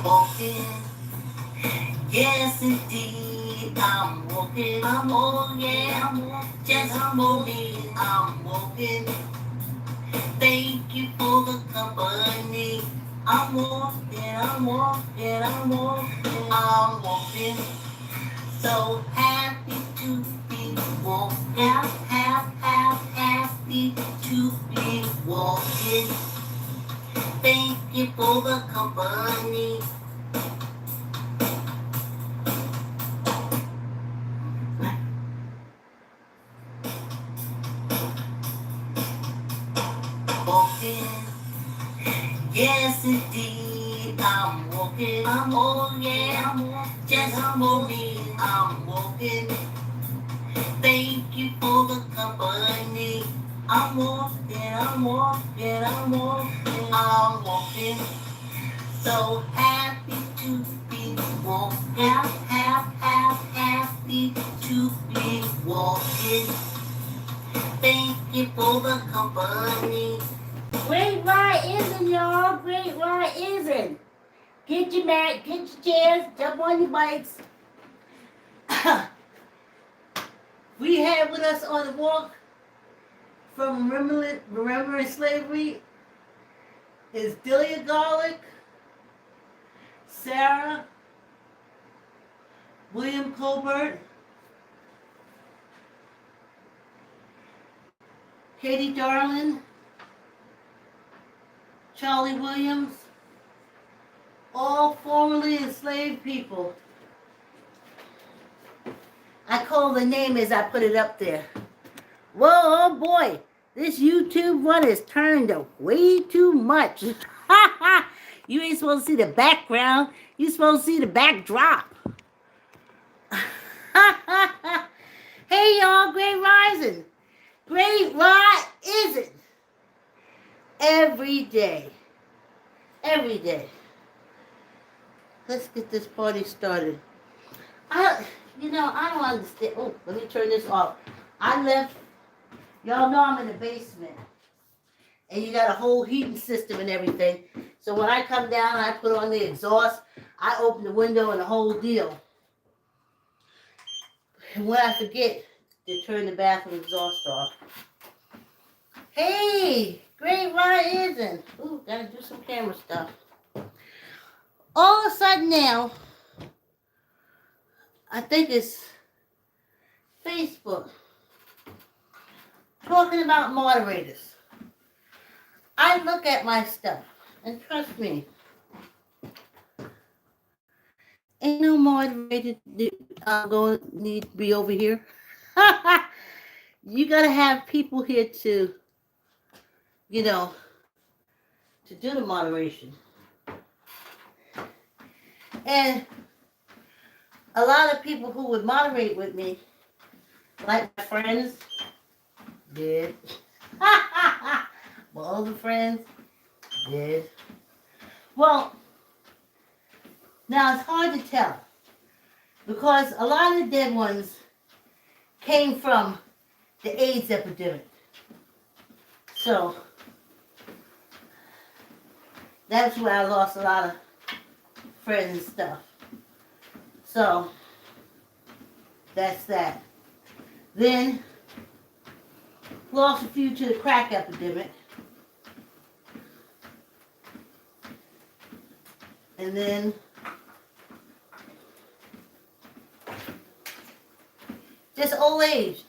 walking. Yes, indeed, I'm walking. I'm walking. Just for me, I'm walking. Thank you for the company. I'm walking. I'm walking. I'm walking. I'm walking. So happy to be walking. Happy to be walking. Thank you for the company. Walking. Yes, indeed, I'm walking. I'm walking. Just for me, I'm walking. Thank you for the company. I'm walking. I'm walking. I'm walking. I'm walking. So happy to be walking. Happy to be walking. Thank you for the company. Great Rising, y'all. Great Rising. Get your mat, get your chairs, jump on your bikes. We have with us on the walk from remembering slavery is Delia Garlic, Sarah, William Colbert, Katie Darling, Charlie Williams, all formerly enslaved people. I call the name as I put it up there. Whoa, oh boy, this YouTube one is turned up way too much. You ain't supposed to see the background. You're supposed to see the backdrop. Hey y'all, Great Rising. Great Rising. Every day. Every day. Let's get this party started. I don't understand. Oh, let me turn this off. I left. Y'all know I'm in the basement. And you got a whole heating system and everything. So when I come down, I put on the exhaust. I open the window and the whole deal. And when I forget to turn the bathroom exhaust off. Hey, Great Rising. Ooh, gotta do some camera stuff. All of a sudden now, I think it's Facebook talking about moderators. I look at my stuff, and trust me, ain't no moderator going to need to be over here. You got to have people here to, to do the moderation. And a lot of people who would moderate with me, like my friends, did. My older friends, did. Well, now it's hard to tell because a lot of the dead ones came from the AIDS epidemic. So that's where I lost a lot of friends and stuff. So that's that. Then lost a few to the crack epidemic. And then just old age.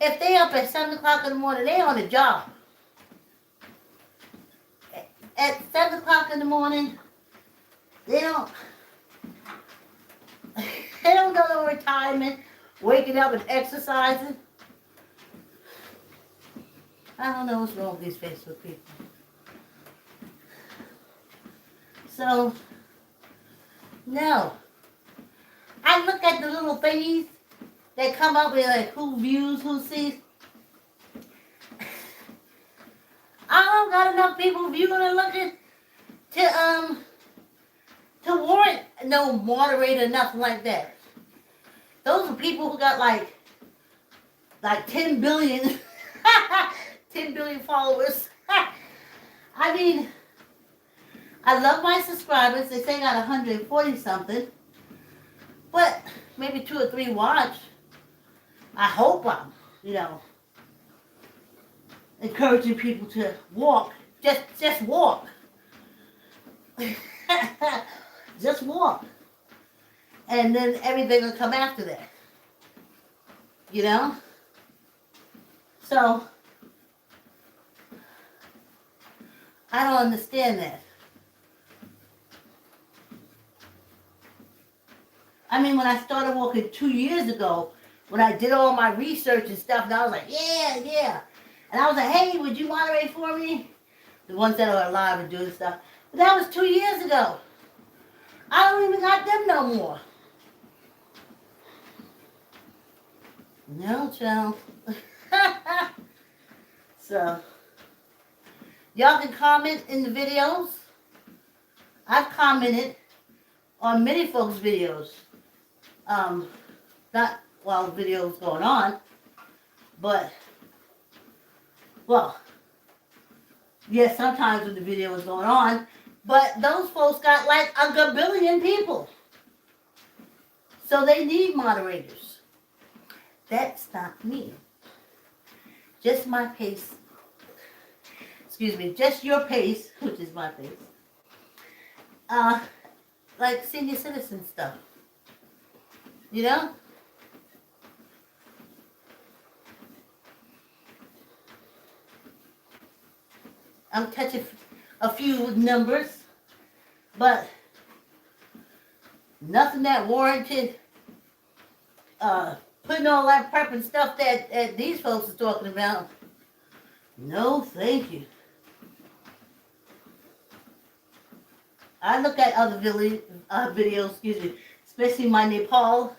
If they up at 7 o'clock in the morning, they on the job. At 7 o'clock in the morning, they don't go to retirement, waking up and exercising. I don't know what's wrong with these Facebook people. So, no. I look at the little thingies that come up with like who views, who sees. I don't got enough people viewing and looking to warrant no moderator, nothing like that. Those are people who got like 10 billion 10 billion followers. I mean, I love my subscribers. They say I got 140 something. But maybe 2 or 3 watch. I hope I'm, encouraging people to walk. Just walk. Just walk. And then everything will come after that. So, I don't understand that. I mean, when I started walking 2 years ago, when I did all my research and stuff, and I was like, yeah. And I was like, hey, would you moderate for me? The ones that are alive and doing stuff. But that was 2 years ago. I don't even got them no more. No, child. So, y'all can comment in the videos. I've commented on many folks' videos. Not while the video's going on, but, well, yes, sometimes when the video is going on, but those folks got like a gabillion people. So they need moderators. That's not me. Just my pace. Excuse me, just your pace, which is my pace. Like senior citizen stuff. I'm touching a few numbers, but nothing that warranted putting all that prep and stuff that these folks are talking about. No, thank you. I look at other videos, especially my Nepal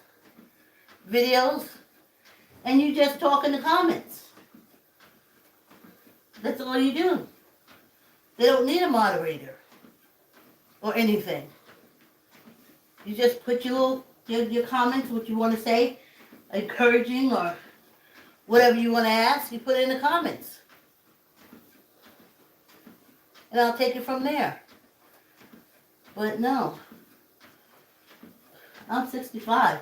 videos, and you just talk in the comments. That's all you do. They don't need a moderator or anything. You just put your comments, what you want to say, encouraging or whatever you want to ask, you put it in the comments. And I'll take it from there. But no. I'm 65.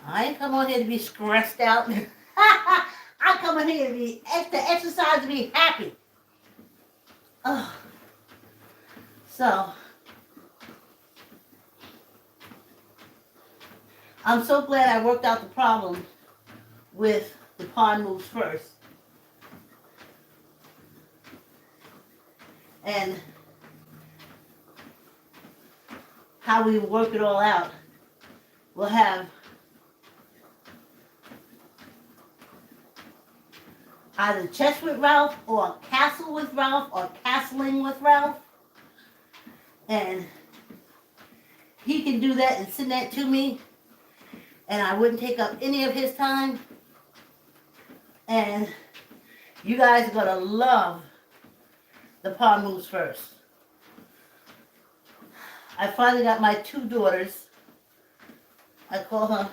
I ain't come on here to be stressed out. I come on here to exercise, to be happy. Oh. So, I'm so glad I worked out the problem with the Pawn Moves First. And how we work it all out. We'll have either chess with Ralph or castle with Ralph or castling with Ralph. And he can do that and send that to me. And I wouldn't take up any of his time. And you guys are going to love the Pawn Moves First. I finally got my 2 daughters. I call her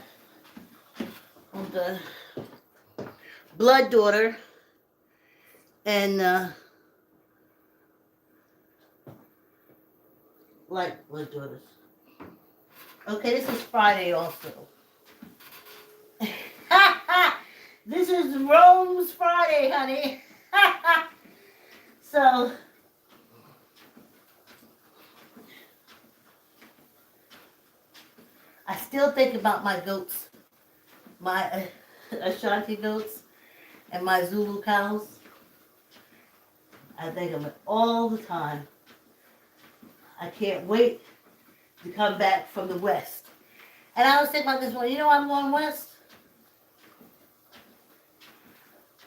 the blood daughter and like blood daughters. Okay, this is Friday also. This is Rome's Friday, honey. So, I still think about my goats, my Ashanti goats, and my Zulu cows. I think of it all the time. I can't wait to come back from the West. And I was thinking about this one, I'm going West.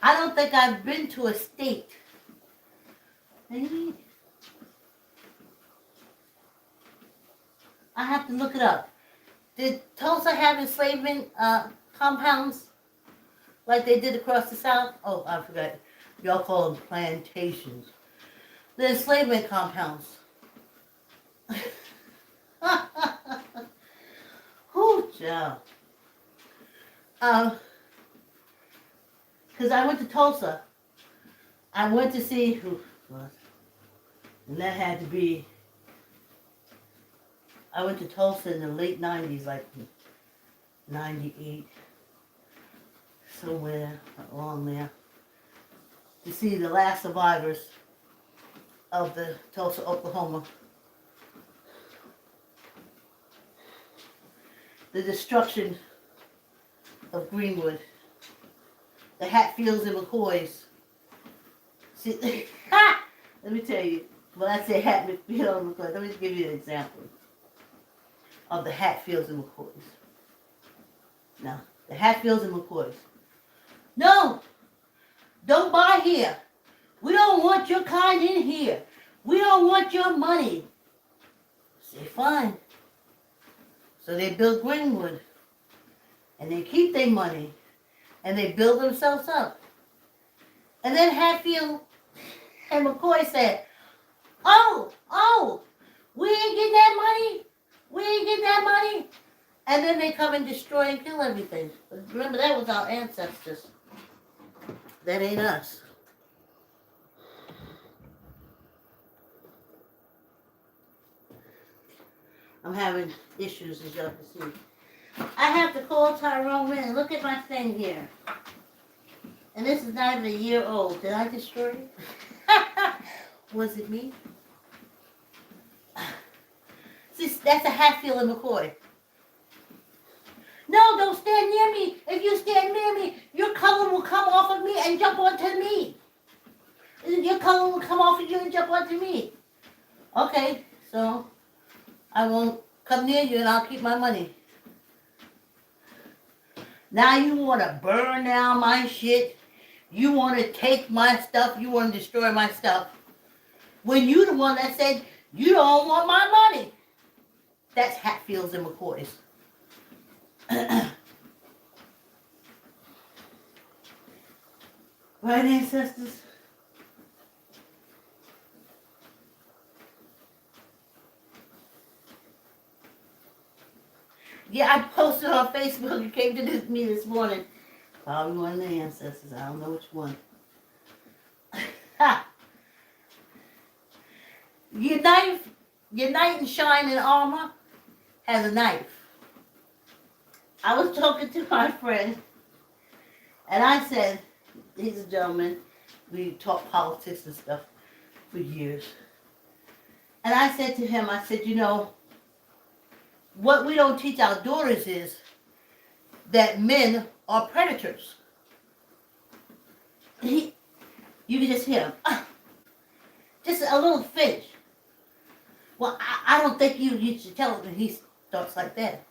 I don't think I've been to a state. Maybe. I have to look it up. Did Tulsa have enslavement compounds like they did across the South? Oh, I forgot. Y'all call them plantations. The enslavement compounds. Whoo, child. Because I went to Tulsa. I went to see who was. And that had to be I went to Tulsa in the late 90s, like 98, somewhere along there, to see the last survivors of the Tulsa, Oklahoma. The destruction of Greenwood, the Hatfields and McCoys. See, let me tell you, when I say Hatfield and McCoys, let me give you an example of the Hatfields and McCoys. Now, the Hatfields and McCoys. No, don't buy here. We don't want your kind in here. We don't want your money. Say fine. So they build Greenwood, and they keep their money, and they build themselves up. And then Hatfield and McCoy said, oh, we ain't getting that money. We ain't getting that money. And then they come and destroy and kill everything. But remember, that was our ancestors. That ain't us. I'm having issues, as y'all can see. I have to call Tyrone in. Look at my thing here. And this is not even a year old. Did I destroy it? Was it me? See, that's a Hatfield and McCoy. No, don't stand near me. If you stand near me, your color will come off of me and jump onto me. Your color will come off of you and jump onto me. Okay, so I won't come near you and I'll keep my money. Now you want to burn down my shit. You want to take my stuff. You want to destroy my stuff. When you the one that said you don't want my money. That's Hatfields and McCoys. Right, ancestors? Yeah, I posted on Facebook. You came to me this morning. Probably one of the ancestors. I don't know which one. Your knight in shining armor has a knife. I was talking to my friend, and I said, he's a gentleman. We talk politics and stuff for years. And I said to him, I said, you know, what we don't teach our daughters is that men are predators. You can just hear him. Just a little flinch. Well, I don't think you should tell him. And he starts like that.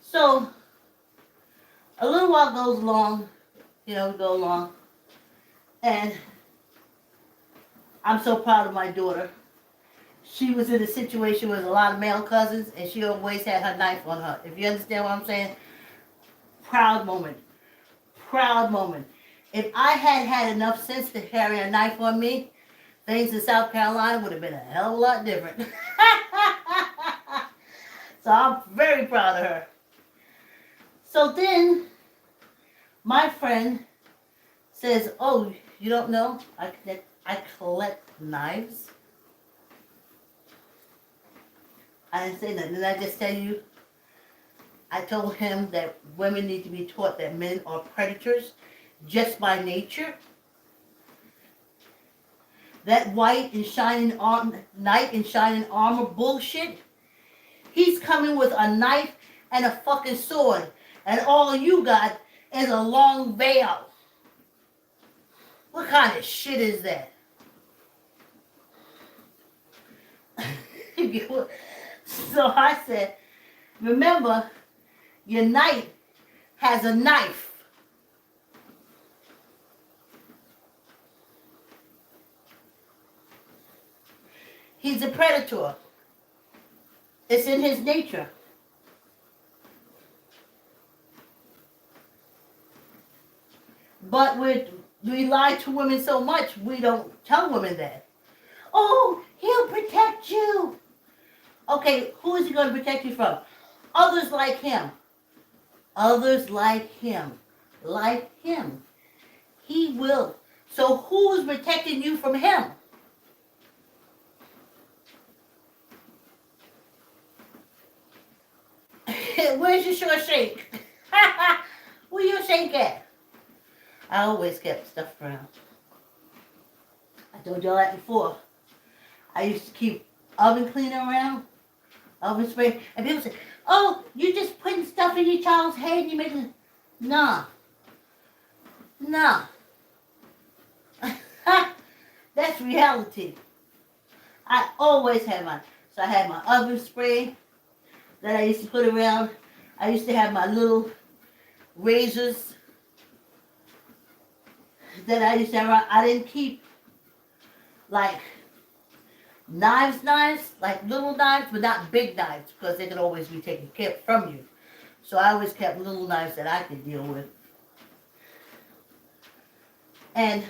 So, a little while goes along. We go along. And I'm so proud of my daughter. She was in a situation with a lot of male cousins, and she always had her knife on her. If you understand what I'm saying, proud moment. Proud moment. If I had had enough sense to carry a knife on me, things in South Carolina would have been a hell of a lot different. So I'm very proud of her. So then, my friend says, oh, you don't know? I collect knives. I didn't say nothing. Did I just tell you? I told him that women need to be taught that men are predators just by nature. That knight in shining armor bullshit. He's coming with a knife and a fucking sword. And all you got is a long veil. What kind of shit is that? So I said, remember, your knight has a knife. He's a predator. It's in his nature. But we lie to women so much, we don't tell women that. Oh, he'll protect you. Okay, who is he going to protect you from? Others like him. Others like him. Like him. He will. So who's protecting you from him? Where's your short shake? Where your shake at? I always kept stuff around. I told y'all that before. I used to keep oven cleaner around, oven spray, and people say, "Oh, you just putting stuff in your child's head and you making." Nah, nah. That's reality. I always had mine. So I had my oven spray that I used to put around. I used to have my little razors that I used to have around. I didn't keep like knives, like little knives, but not big knives because they could always be taken care from you. So I always kept little knives that I could deal with. And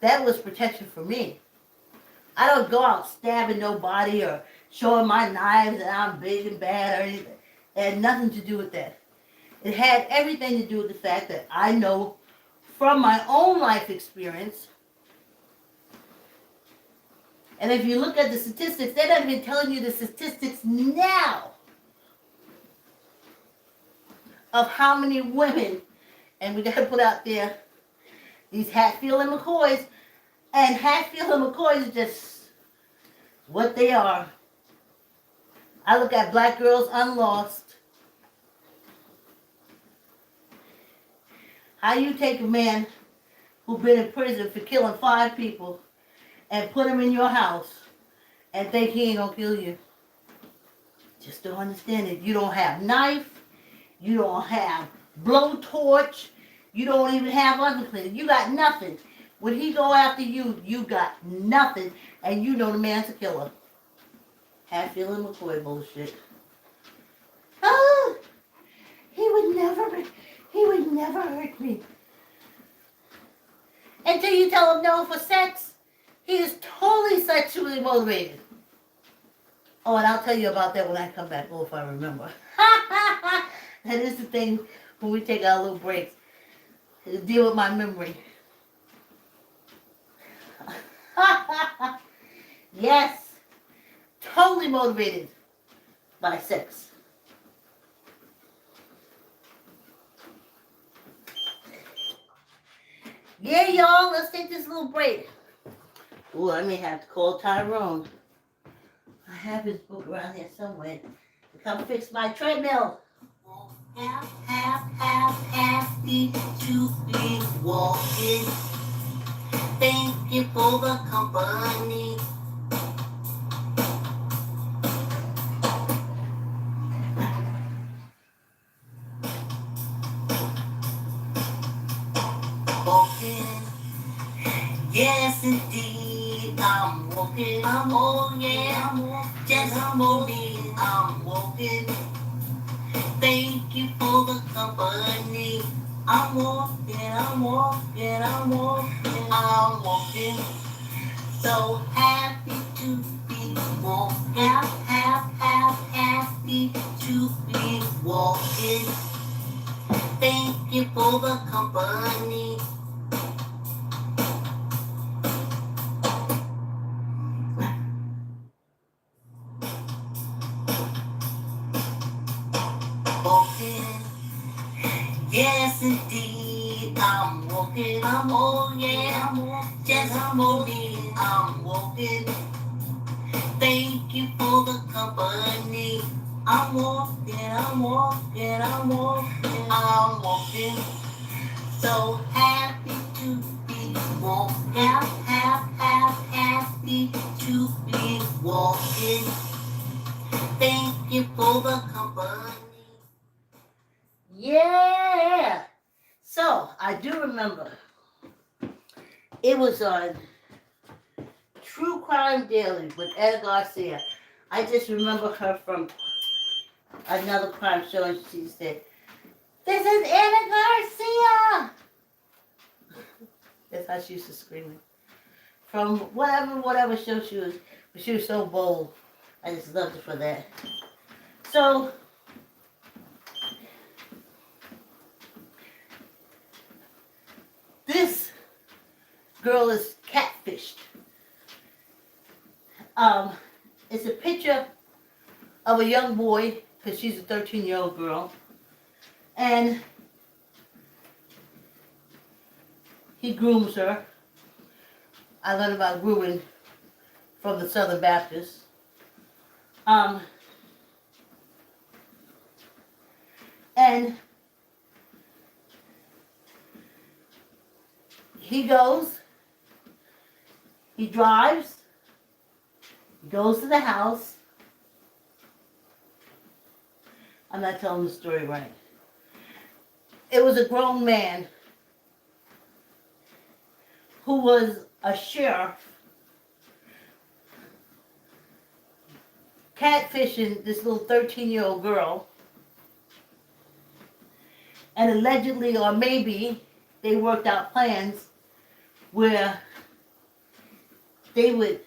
that was protection for me. I don't go out stabbing nobody or showing my knives and I'm big and bad or anything. It had nothing to do with that. It had everything to do with the fact that I know from my own life experience. And if you look at the statistics, they're not even telling you the statistics now of how many women, and we got to put out there these Hatfield and McCoys, and Hatfield and McCoys are just what they are. I look at Black Girls Unlost. How you take a man who's been in prison for killing 5 people and put him in your house and think he ain't gonna kill you. Just don't understand it. You don't have knife. You don't have blowtorch. You don't even have oven cleaner. You got nothing. When he go after you, you got nothing. And you know the man's a killer. Hatfield and McCoy bullshit. Oh, he would never hurt me. Until you tell him no for sex. He is totally sexually motivated. Oh, and I'll tell you about that when I come back. Oh, if I remember. That is the thing when we take our little breaks. To deal with my memory. Yes. Totally motivated by sex. Yeah, y'all. Let's take this little break. Ooh, I may have to call Tyrone. I have his book around here somewhere. To come fix my treadmill. Happy to be walking. Thank you for the company. Walking. Yes, indeed, I'm walking. I'm walking. Just I'm walking. I'm walking. Thank you for the company. I'm walking. So happy to be walking. Happy to be walking. Thank you for the company. Walking. Yes, indeed, I'm walking. Yes, I'm walking. Thank you for the company. I'm walking. So happy to be walking. Happy to be walking. Thank you for the company. Yeah. So I do remember it was on True Crime Daily with Ed Garcia. I just remember her from another crime show, and she said, "This is Anna Garcia." That's how she used to scream it. From whatever show she was, but she was so bold. I just loved her for that. So this girl is catfished. It's a picture of a young boy, because she's a 13-year-old girl, and he grooms her. I learned about grooming from the Southern Baptist. And he goes, he drives, he goes to the house. I'm not telling the story right. It was a grown man who was a sheriff catfishing this little 13-year-old girl. And allegedly, or maybe, they worked out plans where they would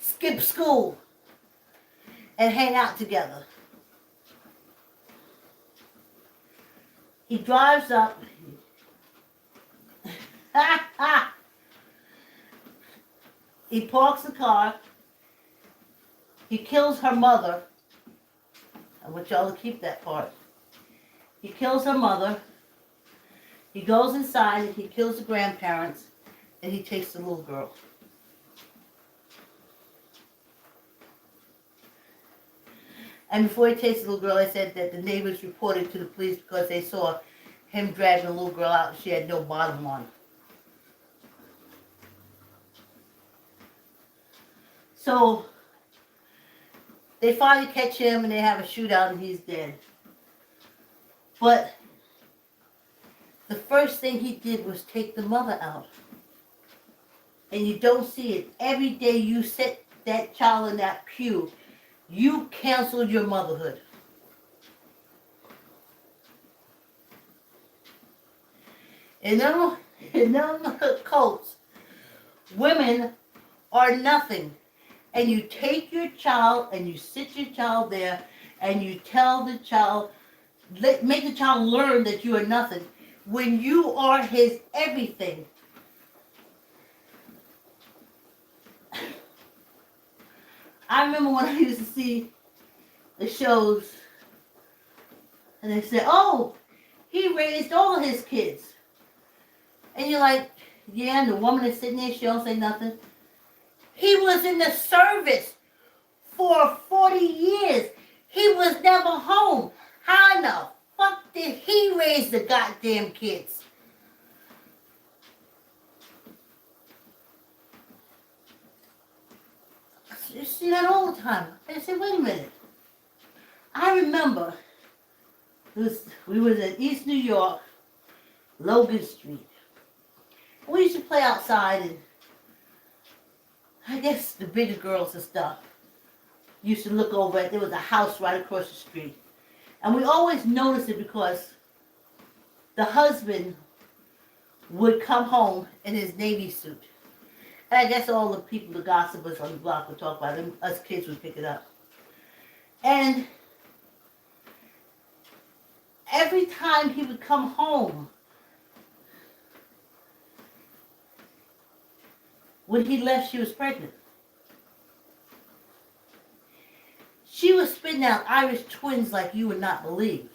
skip school and hang out together. He drives up. He parks the car. He kills her mother. I want y'all to keep that part. He kills her mother. He goes inside and he kills the grandparents, and he takes the little girl. And before he takes the little girl, I said that the neighbors reported to the police because they saw him dragging the little girl out and she had no bottom on. So they finally catch him and they have a shootout and he's dead. But the first thing he did was take the mother out. And you don't see it. Every day you set that child in that pew, you canceled your motherhood. In them cults, women are nothing. And you take your child and you sit your child there and you tell the child, make the child learn that you are nothing when you are his everything. I remember when I used to see the shows and they said, oh, he raised all his kids. And you're like, yeah, and the woman is sitting there, she don't say nothing. He was in the service for 40 years. He was never home. How in the fuck did he raise the goddamn kids? You see that all the time. I said, wait a minute. I remember we was in East New York, Logan Street. We used to play outside, and I guess the bigger girls and stuff used to look over at, there was a house right across the street. And we always noticed it because the husband would come home in his Navy suit. And I guess all the people, the gossipers on the block would talk about him. Us kids would pick it up. And every time he would come home, when he left, she was pregnant. She was spitting out Irish twins like you would not believe.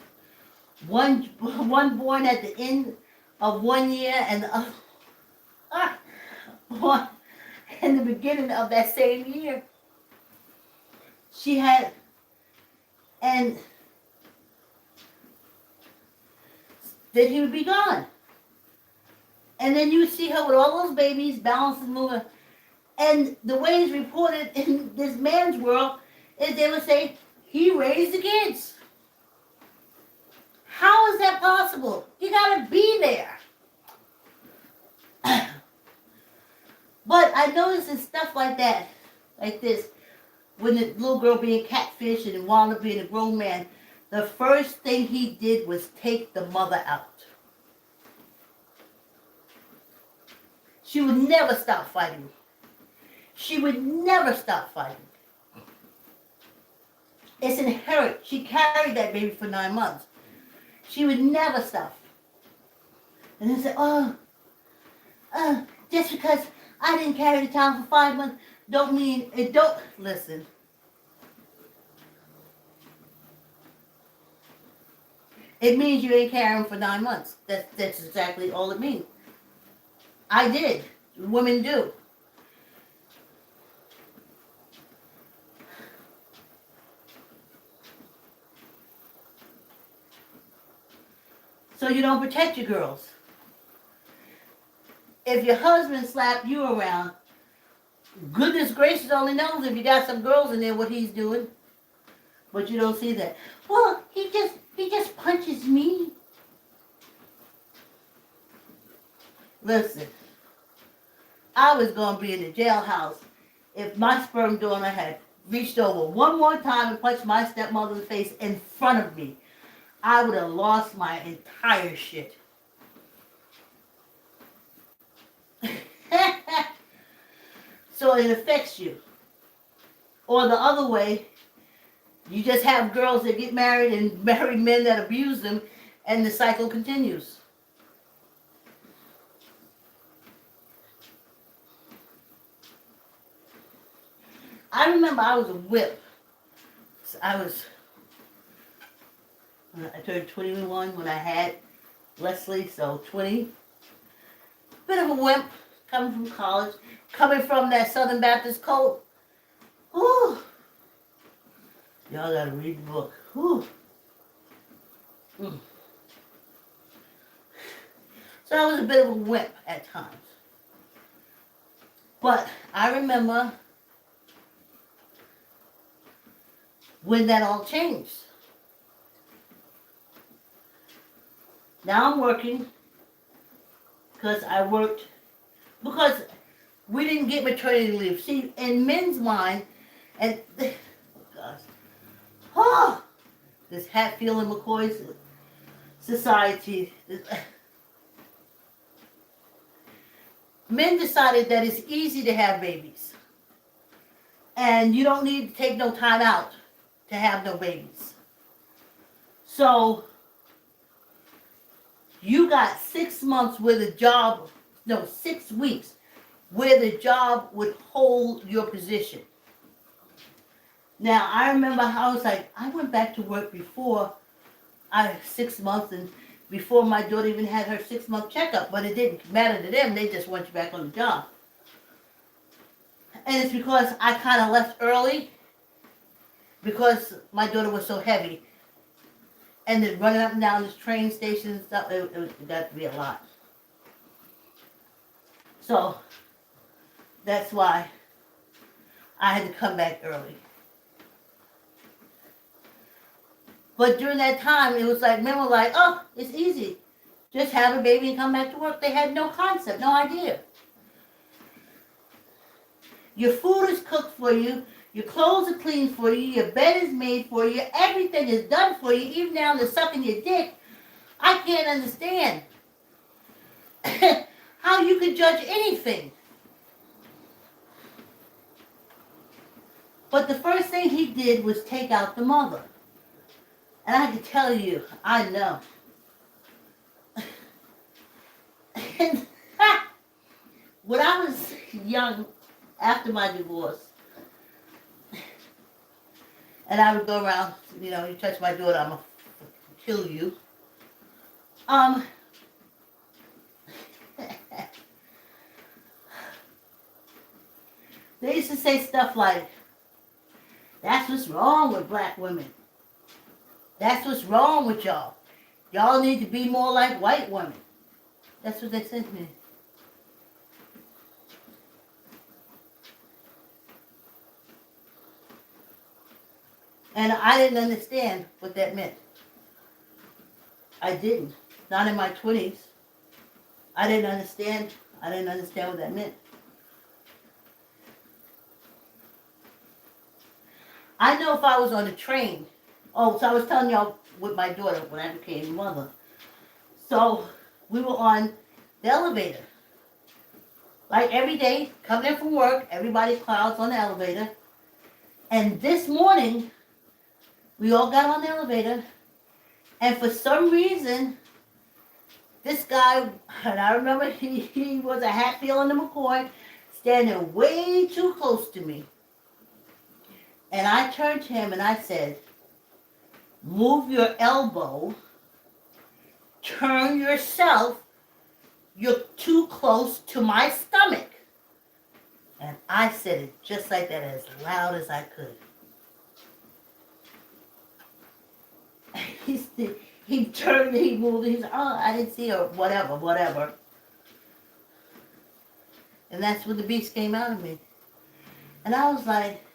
One born at the end of 1 year and the other one in the beginning of that same year. She had, and then he would be gone. And then you see her with all those babies balancing, moving. And the way it's reported in this man's world is they would say, he raised the kids. How is that possible? You gotta be there. But I noticed in stuff like that, like this, when the little girl being catfished and wound up being a grown man, the first thing he did was take the mother out. She would never stop fighting. She would never stop fighting. It's inherent. She carried that baby for 9 months. She would never stop. And they said, just because I didn't carry the child for 5 months don't mean it don't. Listen. It means you ain't carrying for 9 months. That's exactly all it means. I did. Women do. So you don't protect your girls. If your husband slapped you around, goodness gracious only knows if you got some girls in there what he's doing. But you don't see that. Well, he just punches me. Listen, I was gonna be in the jailhouse if my sperm donor had reached over one more time and punched my stepmother in the face in front of me. I would have lost my entire shit. So it affects you. Or the other way, you just have girls that get married and marry men that abuse them, and the cycle continues. I remember I was a whip. I turned 21 when I had Leslie, so 20. Bit of a wimp, coming from college, coming from that Southern Baptist cult. Whew. Y'all gotta read the book. Whew. So I was a bit of a wimp at times. But I remember when that all changed. Now I'm working because we didn't get maternity leave. See, in men's mind, and gosh, this Hatfield and McCoy's society, men decided that it's easy to have babies, and you don't need to take no time out to have no babies. So you got 6 months where the job, no, 6 weeks where the job would hold your position. Now, I remember how I was like, I went back to work before 6 months and before my daughter even had her 6-month checkup, but it didn't matter to them. They just want you back on the job. And it's because I kind of left early because my daughter was so heavy. And then running up and down this train station and stuff, it got to be a lot. So that's why I had to come back early. But during that time, it was like, men were like, oh, it's easy. Just have a baby and come back to work. They had no concept, no idea. Your food is cooked for you. Your clothes are clean for you. Your bed is made for you. Everything is done for you, even down to sucking your dick. I can't understand how you could judge anything. But the first thing he did was take out the mother. And I can tell you, I know. And when I was young, after my divorce, and I would go around, you touch my daughter, I'm going to kill you. They used to say stuff like, that's what's wrong with black women. That's what's wrong with y'all. Y'all need to be more like white women. That's what they said to me. And I didn't understand what that meant. I didn't. Not in my 20s. I didn't understand what that meant. I know if I was on a train. Oh, so I was telling y'all with my daughter when I became a mother. So we were on the elevator. Like every day, coming in from work, everybody clouds on the elevator. And this morning, we all got on the elevator, and for some reason, this guy, and I remember he was a Hatfield and a McCoy, standing way too close to me. And I turned to him and I said, move your elbow turn yourself. You're too close to my stomach. And I said it just like that, as loud as I could. He turned, he moved, he's, oh, I didn't see her, whatever. And that's when the beast came out of me. And I was like,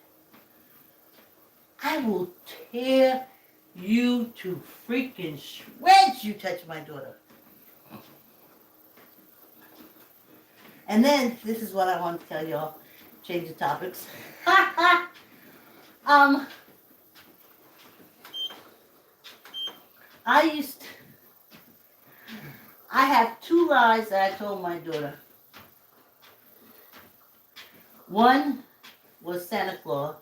I will tear you to freaking shreds, you touch my daughter. And then, this is what I want to tell y'all. Change the topics. I have two lies that I told my daughter. One was Santa Claus,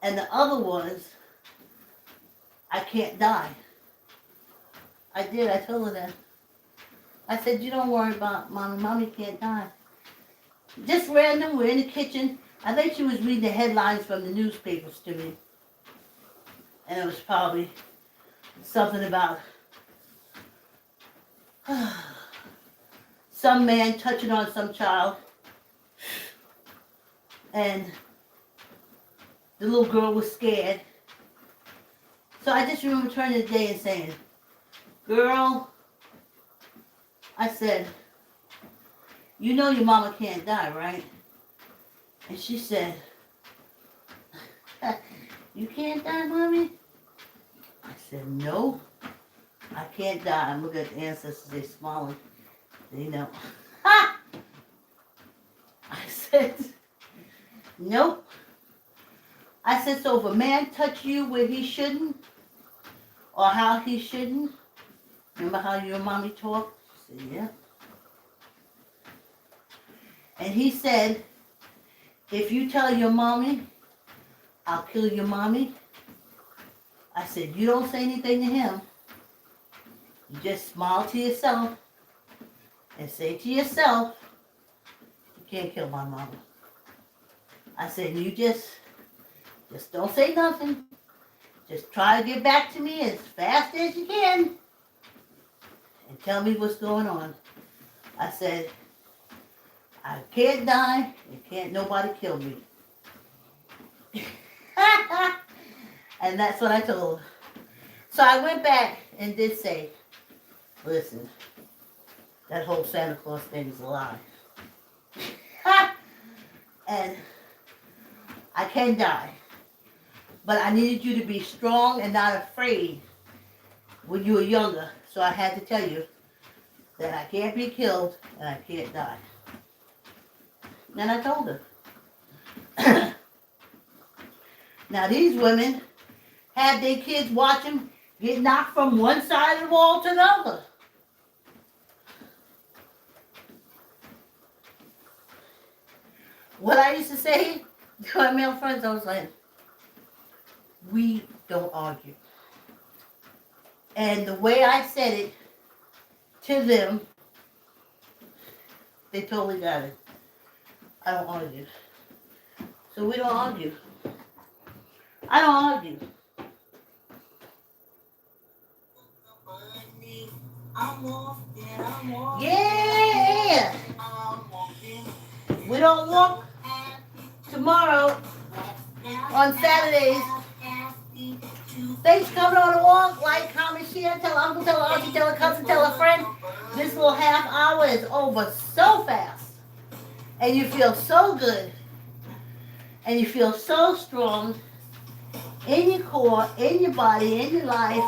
and the other was, I can't die. I did, I told her that. I said, you don't worry about Mommy, Mommy can't die. Just random, we're in the kitchen. I think she was reading the headlines from the newspapers to me. And it was probably something about some man touching on some child. And the little girl was scared. So I just remember turning the day and saying, girl, I said, you know your mama can't die, right? And she said, you can't die, Mommy? I said, no, I can't die. I'm looking at the ancestors, they're smiling. They know. I said, nope. I said, so if a man touch you where he shouldn't, or how he shouldn't, remember how your mommy talked? She said, yeah. And he said, if you tell your mommy, I'll kill your mommy. I said, you don't say anything to him. You just smile to yourself and say to yourself, you can't kill my mama. I said, you just don't say nothing. Just try to get back to me as fast as you can and tell me what's going on. I said, I can't die and can't nobody kill me. And that's what I told her. So I went back and did say, listen, that whole Santa Claus thing is a lie. And I can die. But I needed you to be strong and not afraid when you were younger. So I had to tell you that I can't be killed and I can't die. And I told her. Now these women had their kids watch them get knocked from one side of the wall to the other. What I used to say to my male friends, I was like, we don't argue. And the way I said it to them, they totally got it. I don't argue. So we don't argue. I don't argue. Yeah! We don't walk tomorrow on Saturdays. Thanks for coming on the walk. Like, comment, share. Tell uncle, tell auntie, tell a cousin, tell a friend. This little half hour is over so fast. And you feel so good. And you feel so strong in your core, in your body, in your life.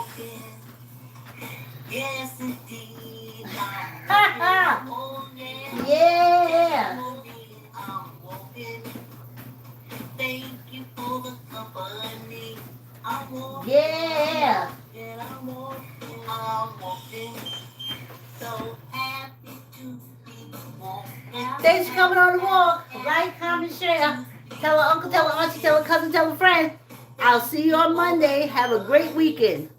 Yes, indeed. Yeah. Thank you for the company. Yeah. So happy to be walking. Thanks for coming on the walk. Like, comment, share. Tell an uncle, tell an auntie, tell a cousin, tell a friend. I'll see you on Monday. Have a great weekend.